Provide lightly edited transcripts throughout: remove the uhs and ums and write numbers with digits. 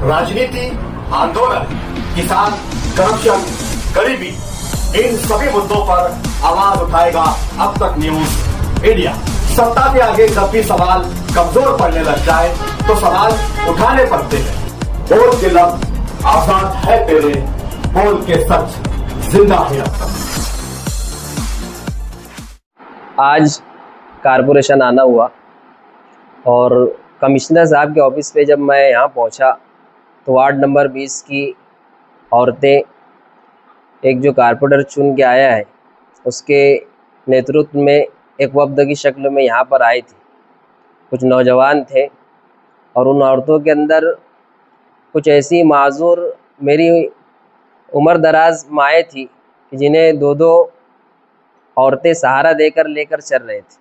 राजनीति, आंदोलन, किसान, करप्शन, गरीबी, इन सभी मुद्दों पर आवाज उठाएगा अब तक न्यूज इंडिया। सत्ता के आगे जब भी सवाल कमजोर पड़ने लग जाए तो सवाल उठाने पड़ते हैं। बोल के लफ्ज आजाद है तेरे, बोल के सच जिंदा है अब तक। आज कारपोरेशन आना हुआ और कमिश्नर साहब के ऑफिस पे जब मैं यहाँ पहुँचा तो वार्ड नंबर 20 की औरतें एक जो कारपोरेटर चुन के आया है उसके नेतृत्व में एक वफ्द की शक्ल में यहाँ पर आई थी। कुछ नौजवान थे और उन औरतों के अंदर कुछ ऐसी माजूर मेरी उम्र दराज माएँ थी कि जिन्हें दो औरतें सहारा देकर लेकर चल रहे थे।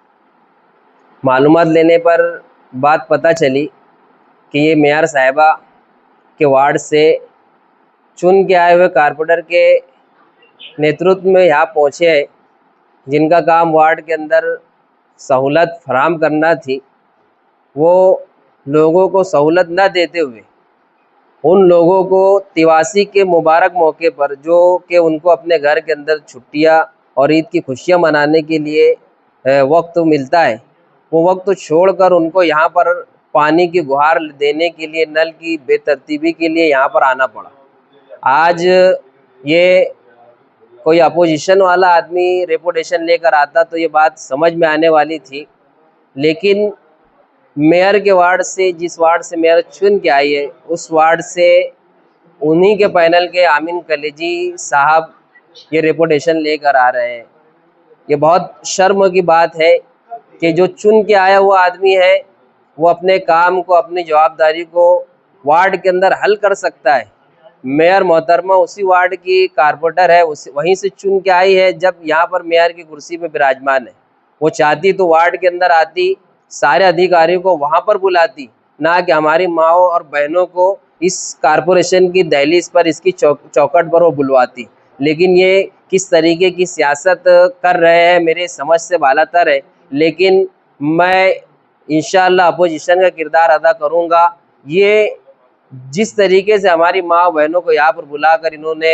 मालूमात लेने पर बात पता चली कि ये मेयर साहिबा के वार्ड से चुन के आए हुए कारपोरेटर के नेतृत्व में यहाँ पहुँचे हैं, जिनका काम वार्ड के अंदर सहूलत फराहम करना थी। वो लोगों को सहूलत न देते हुए उन लोगों को तिवासी के मुबारक मौके पर, जो कि उनको अपने घर के अंदर छुट्टियां और ईद की खुशियां मनाने के लिए वक्त मिलता है, वो वक्त छोड़कर उनको यहाँ पर पानी की गुहार देने के लिए, नल की बेतरतीबी के लिए यहाँ पर आना पड़ा। आज ये कोई अपोजिशन वाला आदमी रेपुटेशन लेकर आता तो ये बात समझ में आने वाली थी, लेकिन मेयर के वार्ड से, जिस वार्ड से मेयर चुन के आई है, उस वार्ड से उन्हीं के पैनल के आमीन कलेजी साहब ये रेपुटेशन लेकर आ रहे हैं। ये बहुत शर्म की बात है कि जो चुन के आया हुआ आदमी है वो अपने काम को, अपनी जवाबदारी को वार्ड के अंदर हल कर सकता है। मेयर मोहतरमा उसी वार्ड की कारपोरेटर है, उस वहीं से चुन के आई है। जब यहाँ पर मेयर की कुर्सी पे विराजमान है, वो चाहती तो वार्ड के अंदर आती, सारे अधिकारियों को वहाँ पर बुलाती, ना कि हमारी माओ और बहनों को इस कारपोरेशन की दहलीज पर, इसकी चौखट पर वो बुलवाती। लेकिन ये किस तरीके की सियासत कर रहे हैं मेरे समझ से बालातर है, लेकिन मैं इंशाअल्लाह अपोजिशन का किरदार अदा करूँगा। ये जिस तरीके से हमारी माँ बहनों को यहाँ पर बुलाकर इन्होंने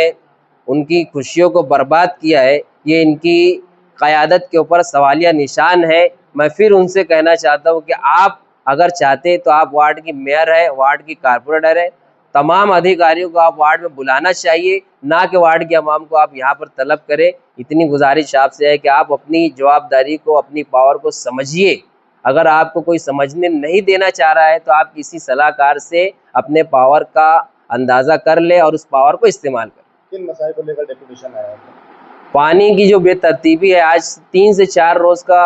उनकी खुशियों को बर्बाद किया है, ये इनकी क़यादत के ऊपर सवालिया निशान है। मैं फिर उनसे कहना चाहता हूँ कि आप अगर चाहते तो आप वार्ड की मेयर है, वार्ड की कारपोरेटर है, तमाम अधिकारियों को आप वार्ड में बुलाना चाहिए, ना कि वार्ड के अवाम को आप यहाँ पर तलब करें। इतनी गुजारिश आपसे है कि आप अपनी जवाबदारी को, अपनी पावर को समझिए। अगर आपको कोई समझने नहीं देना चाह रहा है तो आप किसी सलाहकार से अपने पावर का अंदाज़ा कर ले और उस पावर को इस्तेमाल करें। किन मसाइल को लेकर डेपुटेशन आया है? पानी की जो बेतरतीबी है, आज 3 से 4 रोज़ का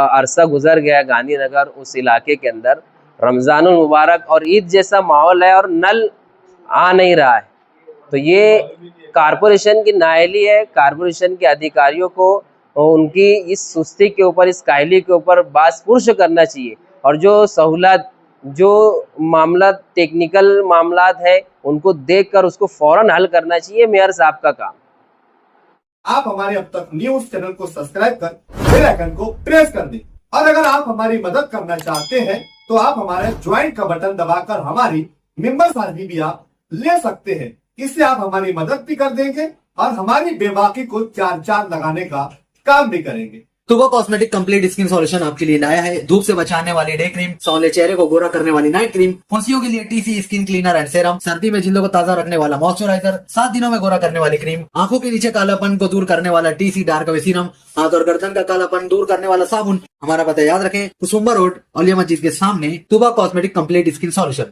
अरसा गुजर गया गांधीनगर उस इलाके के अंदर। रमज़ानुल मुबारक और ईद जैसा माहौल है और नल आ नहीं रहा है, तो ये कारपोरेशन की नाअहली है। कारपोरेशन के अधिकारियों को उनकी इस सुस्ती के ऊपर, इस काहली के ऊपर बासपुर्श करना चाहिए और जो सहूलत, जो मामला टेक्निकल मामलात है, उनको देखकर उसको फौरन हल करना चाहिए। मेयर साहब का काम। आप हमारे अब तक न्यूज चैनल को सब्सक्राइब कर बेल आइकन को प्रेस कर दें, और अगर आप हमारी मदद करना चाहते हैं तो आप हमारे ज्वाइन का बटन दबाकर हमारी मेंबर साझी भी आप ले सकते हैं। इससे आप हमारी मदद भी कर देंगे और हमारी बेबाकी को चार चांद लगाने का काम भी करेंगे। तुबा कॉस्मेटिक कंप्लीट स्किन सॉल्यूशन आपके लिए लाया है धूप से बचाने वाली डे क्रीम, सौंले चेहरे को गोरा करने वाली नाइट क्रीम, फुंसियों के लिए TC skin cleaner and serum, सर्दी में जिल्दों को ताजा रखने वाला मॉइस्चराइजर, 7 दिनों में गोरा करने वाली क्रीम, आंखों के नीचे कालापन को दूर करने वाला टीसी डार्क सीरम, हाथ और गर्दन का कालापन दूर करने वाला साबुन। हमारा पता याद रखें, कुसुम्बा रोड, औलिया मस्जिद के सामने, तुबा कॉस्मेटिक कंप्लीट स्किन सॉल्यूशन।